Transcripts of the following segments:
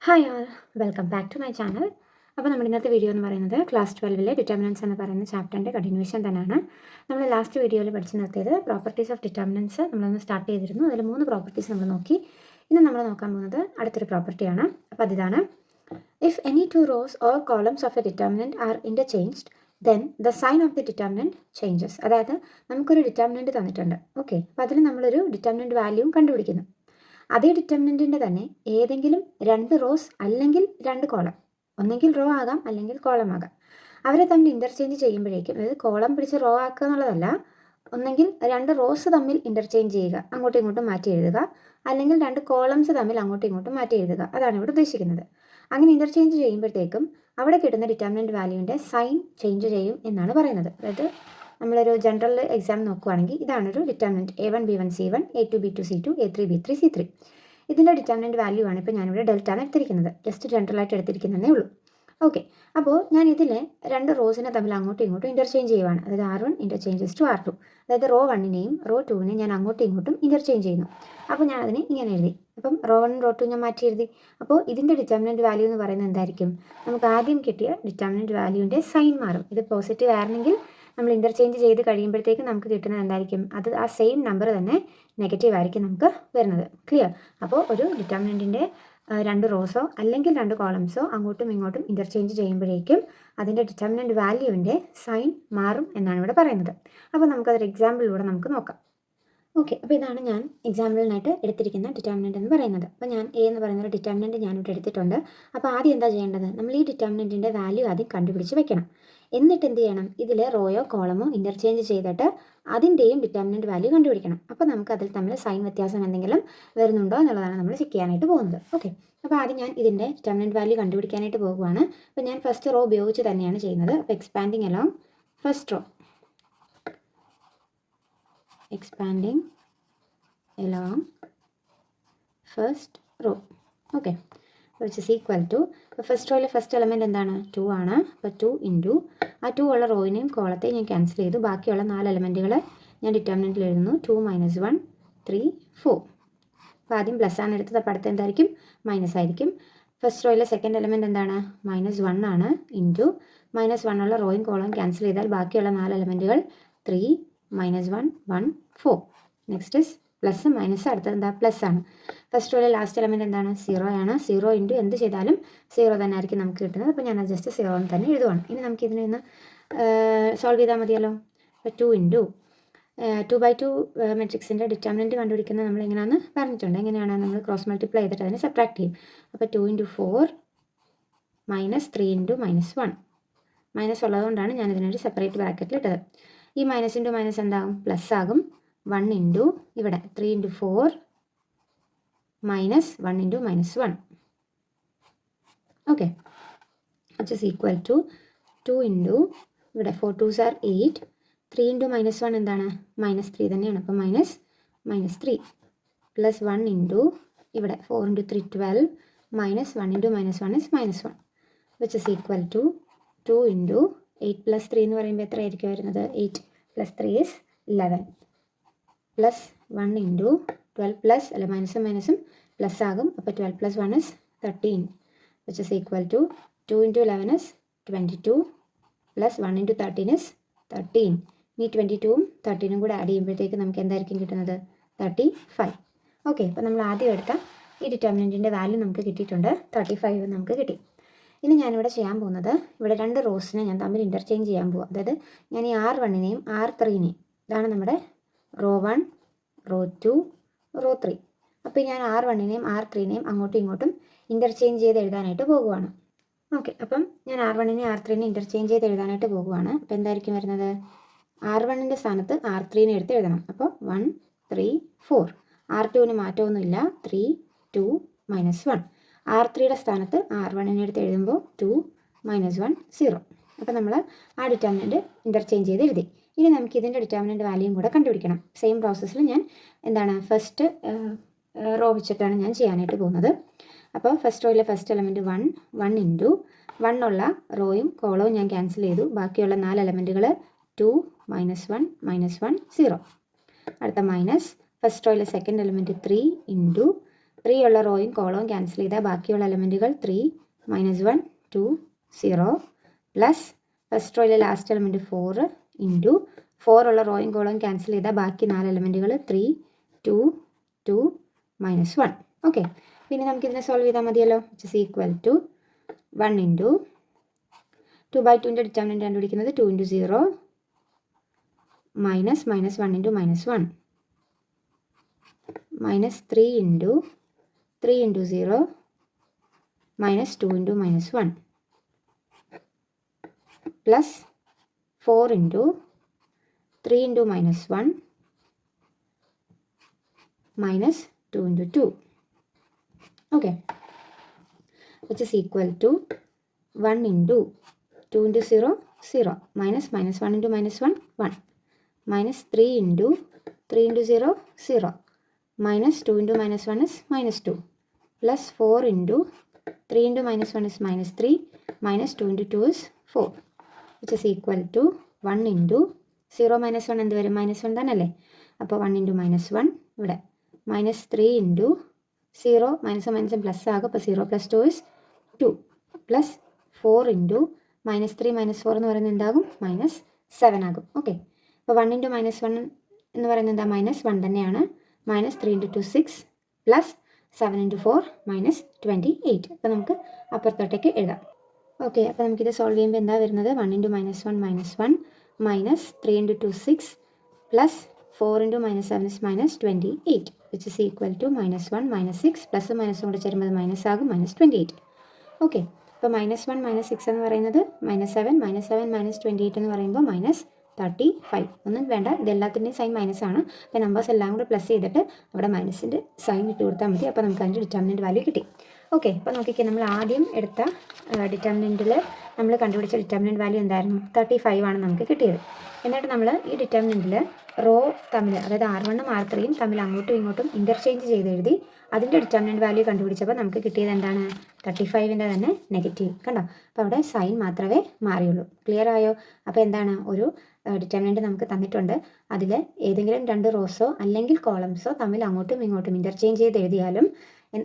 Hi all, welcome back to my channel. അപ്പോൾ നമ്മുടെ ഇന്നത്തെ വീഡിയോ എന്ന് പറയുന്നത് ക്ലാസ് 12 ഡിറ്റർമിനൻസ് എന്ന് പറയുന്ന ചാപ്റ്ററിൻ്റെ കണ്ടിന്യൂഷൻ തന്നെയാണ്. നമ്മൾ ലാസ്റ്റ് വീഡിയോയിൽ പഠിച്ചു നിർത്തിയത് പ്രോപ്പർട്ടീസ് ഓഫ് ഡിറ്റർമിനൻസ് നമ്മളൊന്ന് സ്റ്റാർട്ട് ചെയ്തിരുന്നു. അതിൽ 3 പ്രോപ്പർട്ടീസ് നമ്മൾ നോക്കി. ഇന്ന് നമ്മൾ നോക്കാൻ പോകുന്നത് അടുത്തൊരു പ്രോപ്പർട്ടിയാണ്. അപ്പോൾ അതിതാണ്, if any 2 rows or columns of a determinant are interchanged, then the sign of the determinant changes. അതായത് നമുക്കൊരു ഡിറ്റർമിനൻറ്റ് തന്നിട്ടുണ്ട്. ഓക്കെ, അപ്പോൾ അതിൽ നമ്മളൊരു ഡിറ്റർമിനൻറ്റ് വാല്യൂ കണ്ടുപിടിക്കുന്നു. അതേ ഡിറ്റർമിനൻറ്റിൻ്റെ തന്നെ ഏതെങ്കിലും 2 റോസ് അല്ലെങ്കിൽ 2 കോളം, ഒന്നെങ്കിൽ റോ ആകാം അല്ലെങ്കിൽ കോളം ആകാം, അവരെ തമ്മിൽ ഇൻ്റർചേഞ്ച് ചെയ്യുമ്പോഴേക്കും, അതായത് കോളം പിടിച്ച് റോ ആക്കുക എന്നുള്ളതല്ല, ഒന്നെങ്കിൽ 2 റോസ് തമ്മിൽ ഇൻ്റർചേഞ്ച് ചെയ്യുക, അങ്ങോട്ടും ഇങ്ങോട്ടും മാറ്റി എഴുതുക, അല്ലെങ്കിൽ 2 കോളംസ് തമ്മിൽ അങ്ങോട്ടും ഇങ്ങോട്ടും മാറ്റി എഴുതുക, അതാണ് ഇവിടെ ഉദ്ദേശിക്കുന്നത്. അങ്ങനെ ഇൻ്റർചേഞ്ച് ചെയ്യുമ്പോഴത്തേക്കും അവിടെ കിട്ടുന്ന ഡിറ്റർമിനൻറ്റ് വാല്യൂവിൻ്റെ സൈൻ ചേഞ്ച് ചെയ്യും എന്നാണ് പറയുന്നത്. അതായത് നമ്മളൊരു ജനറൽ എക്സാം നോക്കുകയാണെങ്കിൽ ഇതാണൊരു determinant A1 B1 C1 A2 B2 C2 A3 B3 C3. ഇതിൻ്റെ ഡിറ്റർമിനൻറ്റ് വാല്യൂ ആണ് ഇപ്പോൾ ഞാനിവിടെ ഡെൽറ്റാണ് എടുത്തിരിക്കുന്നത്. ജസ്റ്റ് ജനറലായിട്ട് എടുത്തിരിക്കുന്നതേ ഉള്ളൂ. ഓക്കെ, അപ്പോൾ ഞാൻ ഇതിലെ 2 റോസിനെ തമ്മിൽ അങ്ങോട്ടും ഇങ്ങോട്ടും ഇൻ്റർചേഞ്ച് ചെയ്യുവാണ്. അതായത് R1 ഇൻ്റർചേഞ്ചസ് ടു R2. അതായത് റോ 1നെയും റോ 2നെയും ഞാൻ അങ്ങോട്ടും ഇങ്ങോട്ടും ഇൻ്റർചേഞ്ച് ചെയ്യുന്നു. അപ്പോൾ ഞാൻ അതിനെ ഇങ്ങനെ എഴുതി. അപ്പം റോ 1 റോ 2 ഞാൻ മാറ്റി എഴുതി. അപ്പോൾ ഇതിൻ്റെ ഡിറ്റർമിനൻറ്റ് വാല്യൂ എന്ന് പറയുന്നത് എന്തായിരിക്കും? നമുക്ക് ആദ്യം കിട്ടിയ ഡിറ്റർമിനൻറ്റ് വാല്യൂവിൻ്റെ സൈൻ മാറും. ഇത് പോസിറ്റീവ് ആയിരുന്നെങ്കിൽ നമ്മൾ ഇൻ്റർചേഞ്ച് ചെയ്ത് കഴിയുമ്പോഴത്തേക്കും നമുക്ക് കിട്ടുന്നത് എന്തായിരിക്കും? അത് ആ സെയിം നമ്പർ തന്നെ നെഗറ്റീവ് ആയിരിക്കും നമുക്ക് വരുന്നത്. ക്ലിയർ? അപ്പോൾ ഒരു ഡിറ്റർമിനൻറ്റിൻ്റെ 2 റോസോ അല്ലെങ്കിൽ 2 കോളംസോ അങ്ങോട്ടും ഇങ്ങോട്ടും ഇൻ്റർചേഞ്ച് ചെയ്യുമ്പോഴേക്കും അതിൻ്റെ ഡിറ്റർമിനൻറ്റ് വാല്യൂവിൻ്റെ സൈൻ മാറും എന്നാണ് ഇവിടെ പറയുന്നത്. അപ്പോൾ നമുക്കതൊരു എക്സാമ്പിളിലൂടെ നമുക്ക് നോക്കാം. ഓക്കെ, അപ്പോൾ ഇതാണ് ഞാൻ എക്സാമ്പിളിനായിട്ട് എടുത്തിരിക്കുന്ന ഡിറ്റർമിനൻറ്റ് എന്ന് പറയുന്നത്. അപ്പോൾ ഞാൻ എ എന്ന് പറയുന്ന ഒരു ഡിറ്റർമിനൻറ്റ് ഞാനിവിടെ എടുത്തിട്ടുണ്ട്. അപ്പോൾ ആദ്യം എന്താ ചെയ്യേണ്ടത്? നമ്മൾ ഈ ഡിറ്റർമിനൻറ്റിൻ്റെ വാല്യൂ ആദ്യം കണ്ടുപിടിച്ച് വെക്കണം. എന്നിട്ട് എന്ത് ചെയ്യണം? ഇതിൽ റോയോ കോളമോ ഇൻ്റർചേഞ്ച് ചെയ്തിട്ട് അതിൻ്റെയും ഡിറ്റർമിനൻറ്റ് വാല്യൂ കണ്ടുപിടിക്കണം. അപ്പോൾ നമുക്ക് അതിൽ തമ്മിൽ സൈൻ വ്യത്യാസം എന്തെങ്കിലും വരുന്നുണ്ടോ എന്നുള്ളതാണ് നമ്മൾ ചെക്ക് ചെയ്യാനായിട്ട് പോകുന്നത്. ഓക്കെ, അപ്പോൾ ആദ്യം ഞാൻ ഇതിൻ്റെ ഡിറ്റർമിനൻറ്റ് വാല്യൂ കണ്ടുപിടിക്കാനായിട്ട് പോകുകയാണ്. അപ്പോൾ ഞാൻ ഫസ്റ്റ് റോ ഉപയോഗിച്ച് തന്നെയാണ് ചെയ്യുന്നത്. അപ്പോൾ expanding along first row, expanding along first row. Okay, which is equal to, first റോയിലെ ഫസ്റ്റ് എലമെൻറ്റ് എന്താണ്? 2 ആണ്. അപ്പോൾ 2 ഇൻറ്റു ആ 2 ഉള്ള റോയിനെയും കോളത്തെയും ഞാൻ ക്യാൻസൽ ചെയ്തു. ബാക്കിയുള്ള 4 എലമെൻറ്റുകൾ ഞാൻ ഡിറ്റർമിനൻറ്റിൽ എഴുതുന്നു. 2 - 1 3 4. അപ്പോൾ ആദ്യം പ്ലസ് ആണ് എടുത്തത്. അപ്പോൾ അടുത്ത് എന്തായിരിക്കും? മൈനസ് ആയിരിക്കും. ഫസ്റ്റ് റോയിലെ സെക്കൻഡ് എലമെൻറ്റ് എന്താണ്? -1 ആണ്. ഇൻറ്റു -1 ഉള്ള റോയും കോളവും ക്യാൻസൽ ചെയ്താൽ ബാക്കിയുള്ള 4 എലമെൻറ്റുകൾ 3 - 1 1 4. നെക്സ്റ്റ് ഇസ് പ്ലസ് മൈനസ്, അടുത്തത് എന്താ? പ്ലസ് ആണ്. ഫസ്റ്റ് റോയിലെ ലാസ്റ്റ് എലമെൻറ്റ് എന്താണ്? 0 ആണ്. 0 ഇൻറ്റു എന്ത് ചെയ്താലും 0 തന്നെ ആയിരിക്കും നമുക്ക് കിട്ടുന്നത്. അപ്പോൾ ഞാൻ ജസ്റ്റ് 0 തന്നെ എഴുതുവാണ്. ഇനി നമുക്ക് ഇതിനെ ഒന്ന് സോൾവ് ചെയ്താൽ മതിയല്ലോ. അപ്പോൾ 2 ഇൻറ്റു 2/2 മെട്രിക്സിൻ്റെ ഡിറ്റർമിനൻറ്റ് കണ്ടുപിടിക്കുന്നത് നമ്മൾ എങ്ങനെയാണെന്ന് പറഞ്ഞിട്ടുണ്ട്. എങ്ങനെയാണ്? നമ്മൾ ക്രോസ് മൾട്ടിപ്ലൈ ചെയ്തിട്ട് അതിനെ സബ്ട്രാക്ട് ചെയ്യും. അപ്പോൾ 2 ഇൻറ്റു 4 -3 ഇൻറ്റു -1. മൈനസ് ഉള്ളതുകൊണ്ടാണ് ഞാൻ ഇതിനൊരു സെപ്പറേറ്റ് ബ്രാക്കറ്റിൽ ഇട്ടത്. ഈ മൈനസ് ഇൻറ്റു മൈനസ് എന്താകും? പ്ലസ് ആകും. 1 ഇൻറ്റു ഇവിടെ 3 into 4 -1 into -1. Okay, which is equal to 2 into ഇവിടെ 4 2s are 8. 3 ഇൻറ്റു -1 എന്താണ്? -3 തന്നെയാണ്. അപ്പോൾ -3 പ്ലസ് 1 ഇൻറ്റു ഇവിടെ 4 into 3 12 -1 into -1 is -1, which is equal to 2 into 8 plus 3 എന്ന് പറയുമ്പോൾ എത്ര ആയിരിക്കും വരുന്നത്? 8 plus 3 is 11 plus 1 into 12 plus അല്ല മൈനസും മൈനസും പ്ലസ് ആകും. അപ്പോൾ 12 plus 1 is 13, which is equal to 2 into 11 is 22 plus 1 into 13 is 13. ഇനി 22ഉം 13ഉം കൂടെ ആഡ് ചെയ്യുമ്പോഴത്തേക്ക് നമുക്ക് എന്തായിരിക്കും കിട്ടുന്നത്? 35. ഓക്കെ, അപ്പോൾ നമ്മൾ ആദ്യം എടുത്ത ഈ ഡിറ്റർമിനൻറ്റിൻ്റെ വാല്യൂ നമുക്ക് കിട്ടിയിട്ടുണ്ട്. 35 നമുക്ക് കിട്ടി. ഇനി ഞാനിവിടെ ചെയ്യാൻ പോകുന്നത്, ഇവിടെ 2 റോസിനെ ഞാൻ തമ്മിൽ ഇൻ്റർചേഞ്ച് ചെയ്യാൻ പോകും. അതായത് ഞാൻ ഈ R1നെയും R3നെയും, ഇതാണ് നമ്മുടെ റോ 1 റോ 2 റോ 3. അപ്പോൾ ഞാൻ R1നെയും R3നെയും അങ്ങോട്ടും ഇങ്ങോട്ടും ഇൻ്റർചേഞ്ച് ചെയ്ത് എഴുതാനായിട്ട് പോകുവാണ്. ഓക്കെ, അപ്പം ഞാൻ R1നെയും R3നെയും ഇൻ്റർചേഞ്ച് ചെയ്ത് എഴുതാനായിട്ട് പോകുവാണ്. അപ്പോൾ എന്തായിരിക്കും വരുന്നത്? R1ൻ്റെ സ്ഥാനത്ത് R3നെ എടുത്ത് എഴുതണം. അപ്പോൾ 1 3 4. R2ന് മാറ്റമൊന്നുമില്ല. 3 2 -1. R3യുടെ സ്ഥാനത്ത് R1നെ എടുത്ത് എഴുതുമ്പോൾ 2 -1 0. അപ്പോൾ നമ്മൾ ആ ഡിറ്റർമിനൻറ്റ് ഇൻ്റർചേഞ്ച് ചെയ്ത് എഴുതി. ഇനി നമുക്ക് ഇതിൻ്റെ ഡിറ്റർമിനൻറ്റ് വാല്യൂയും കൂടെ കണ്ടുപിടിക്കണം. സെയിം പ്രോസസ്സിൽ ഞാൻ എന്താണ് ഫസ്റ്റ് റോ വെച്ചിട്ടാണ് ഞാൻ ചെയ്യാനായിട്ട് പോകുന്നത്. അപ്പോൾ ഫസ്റ്റ് റോയിലെ ഫസ്റ്റ് എലമെൻറ്റ് 1 ഇൻറ്റു 1 ഉള്ള റോയും കോളവും ഞാൻ ക്യാൻസൽ ചെയ്തു. ബാക്കിയുള്ള 4 എലമെൻറ്റുകൾ 2 -1 -1 0. അടുത്ത മൈനസ് ഫസ്റ്റ് റോയിലെ സെക്കൻഡ് എലമെൻറ്റ് 3 ഇൻറ്റു 3 ഉള്ള റോയും കോളവും ക്യാൻസൽ ചെയ്താൽ ബാക്കിയുള്ള എലമെൻറ്റുകൾ 3 -1 2 0 പ്ലസ് ഫസ്റ്റ് റോയിലെ ലാസ്റ്റ് എലമെൻറ്റ് 4 ഇൻറ്റു 4 ഉള്ള റോയും കോളവും ക്യാൻസൽ ചെയ്താൽ ബാക്കി 4 എലമെൻറ്റുകൾ 3 2 2 -1. ഓക്കെ, പിന്നെ നമുക്കിതിനെ സോൾവ് ചെയ്താൽ മതിയല്ലോ. Which is equal to 1 into 2/2ൻ്റെ ഡിറ്റർമിനൻറ്റ് കണ്ടുപിടിക്കുന്നത് 2 into 0 minus -1 into -1 minus 3 into 3 into 0 minus 2 into -1 plus 4 into 3 into -1 minus 2 into 2. Okay, which is equal to 1 into 2 into 0 0 minus -1 into -1 1 minus 3 into 3 into 0 0 minus 2 into minus 1 is minus 2 plus 4 into 3 into minus 1 is minus 3 minus 2 into 2 is 4 which is equal to 1 into 0 minus 1 എന്ത് വരും minus 1 തന്നെയല്ലേ. അപ്പോൾ 1 into minus 1 ഇവിടെ minus 3 into 0 minus 1 minus 1 plus ആകും. അപ്പോൾ 0 plus 2 is 2 plus 4 into minus 3 minus 4 എന്ന് പറയുന്നത് എന്താകും minus 7 ആകും. ഓക്കെ, അപ്പോൾ 1 into minus 1 എന്ന് പറയുന്നത് എന്താ minus 1 തന്നെയാണ്. minus 3 into 2 6 plus 7 into 4 minus 28. അപ്പോൾ നമുക്ക് അപ്പുറത്തോട്ടേക്ക് എഴുതാം. ഓക്കെ, അപ്പോൾ നമുക്കിത് സോൾവ് ചെയ്യുമ്പോൾ എന്താ വരുന്നത് 1 into minus 1 minus 3 into 2 6 plus 4 into minus 7 is minus 28 which is equal to minus 1 minus 6 plus minus കൂടെ ചേരുമ്പോൾ മൈനസ് ആകും minus 28. ഓക്കെ, അപ്പോൾ minus 1 minus 6 എന്ന് പറയുന്നത് minus 7 minus 28 എന്ന് പറയുമ്പോൾ minus 35. ഒന്നും വേണ്ട, ഇതെല്ലാത്തിൻ്റെയും സൈൻ മൈനസ് ആണ്. അപ്പോൾ നമ്പേഴ്സ് എല്ലാം കൂടെ പ്ലസ് ചെയ്തിട്ട് അവിടെ മൈനസിൻ്റെ സൈൻ ഇട്ട് കൊടുത്താൽ മതി. അപ്പോൾ നമുക്ക് അതിൻ്റെ ഡിറ്റർമിനൻറ്റ് വാല്യൂ കിട്ടി. ഓക്കെ, അപ്പോൾ നോക്കിക്കേ, നമ്മൾ ആദ്യം എടുത്ത ഡിറ്റർമിനൻറ്റിൽ നമ്മൾ കണ്ടുപിടിച്ച ഡിറ്റർമിനൻറ്റ് വാല്യൂ എന്തായിരുന്നു 35 ആണ് നമുക്ക് കിട്ടിയത്. എന്നിട്ട് നമ്മൾ ഈ ഡിറ്റർമിനൻറ്റിൽ റോ തമ്മിൽ, അതായത് R1ഉം R3യും തമ്മിൽ അങ്ങോട്ടും ഇങ്ങോട്ടും ഇൻ്റർചേഞ്ച് ചെയ്ത് എഴുതി അതിൻ്റെ ഡിറ്റർമിനൻറ്റ് വാല്യൂ കണ്ടുപിടിച്ചപ്പോൾ നമുക്ക് കിട്ടിയത് എന്താണ് 35ൻ്റെ തന്നെ നെഗറ്റീവ്. കണ്ടോ, അപ്പോൾ അവിടെ സൈൻ മാത്രമേ മാറിയുള്ളൂ. ക്ലിയർ ആയോ? അപ്പോൾ എന്താണ്, ഒരു ഡിറ്റർമിനൻറ്റ് നമുക്ക് തന്നിട്ടുണ്ട്, അതിൽ ഏതെങ്കിലും 2 റോസോ അല്ലെങ്കിൽ കോളംസോ തമ്മിൽ അങ്ങോട്ടും ഇങ്ങോട്ടും ഇൻ്റർചേഞ്ച് ചെയ്ത് എഴുതിയാലും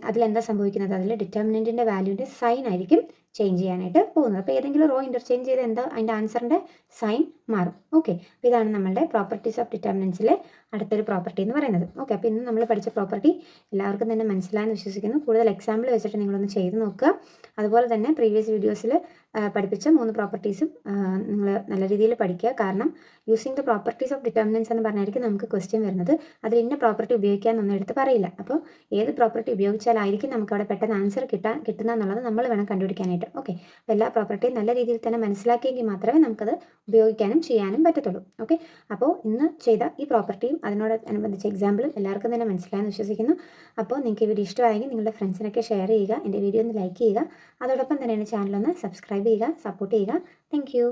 അതിലെന്താ സംഭവിക്കുന്നത്, അതിൽ ഡിറ്റർമിനൻറ്റിൻ്റെ വാല്യൂൻ്റെ സൈൻ ആയിരിക്കും ചേഞ്ച് ചെയ്യാനായിട്ട് പോകുന്നത്. അപ്പോൾ ഏതെങ്കിലും റോ ഇൻ്റർചേഞ്ച് ചെയ്ത് എന്താ അതിൻ്റെ ആൻസറിൻ്റെ സൈൻ മാറും. ഓക്കെ, അപ്പോൾ ഇതാണ് നമ്മളുടെ പ്രോപ്പർട്ടീസ് ഓഫ് ഡിറ്റർമിനൻസിലെ അടുത്തൊരു പ്രോപ്പർട്ടി എന്ന് പറയുന്നത്. ഓക്കെ, അപ്പോൾ ഇന്ന് നമ്മൾ പഠിച്ച പ്രോപ്പർട്ടി എല്ലാവർക്കും തന്നെ മനസ്സിലായെന്ന് വിശ്വസിക്കുന്നു. കൂടുതൽ എക്സാമ്പിൾ വെച്ചിട്ട് നിങ്ങളൊന്ന് ചെയ്ത് നോക്കുക. അതുപോലെ തന്നെ പ്രീവിയസ് വീഡിയോസിൽ പഠിപ്പിച്ച 3 പ്രോപ്പർട്ടീസും നിങ്ങൾ നല്ല രീതിയിൽ പഠിക്കുക. കാരണം using the properties of determinants എന്ന് പറഞ്ഞായിരിക്കും നമുക്ക് ക്വസ്റ്റ്യൻ വരുന്നത്. അതിൽ ഇന്ന പ്രോപ്പർട്ടി ഉപയോഗിക്കാനൊന്നും എടുത്ത് പറയില്ല. അപ്പോൾ ഏത് പ്രോപ്പർട്ടി ഉപയോഗിച്ചാലായിരിക്കും നമുക്ക് അവിടെ പെട്ടെന്ന് ആൻസർ കിട്ടുന്ന എന്നുള്ളത് നമ്മൾ വേണം കണ്ടുപിടിക്കാനായിട്ട്. ഓക്കെ, അപ്പോൾ എല്ലാ പ്രോപ്പർട്ടിയും നല്ല രീതിയിൽ തന്നെ മനസ്സിലാക്കിയെങ്കിൽ മാത്രമേ നമുക്കത് ഉപയോഗിക്കാനും ചെയ്യാനും പറ്റത്തുള്ളൂ. ഓക്കെ, അപ്പോൾ ഇന്ന് ചെയ്ത ഈ പ്രോപ്പർട്ടിയും അതിനോടനുബന്ധിച്ച എക്സാമ്പിളും എല്ലാവർക്കും തന്നെ മനസ്സിലായെന്ന് വിശ്വസിക്കുന്നു. അപ്പോൾ നിങ്ങൾക്ക് ഈ വീഡിയോ ഇഷ്ടമായെങ്കിൽ നിങ്ങളുടെ ഫ്രണ്ട്സിനൊക്കെ ഷെയർ ചെയ്യുക, എൻ്റെ വീഡിയോ ഒന്ന് ലൈക്ക് ചെയ്യുക, അതോടൊപ്പം തന്നെ എൻ്റെ ചാനലൊന്ന് സബ്സ്ക്രൈബ് ചെയ്യുക, സപ്പോർട്ട് ചെയ്യുക. Thank you.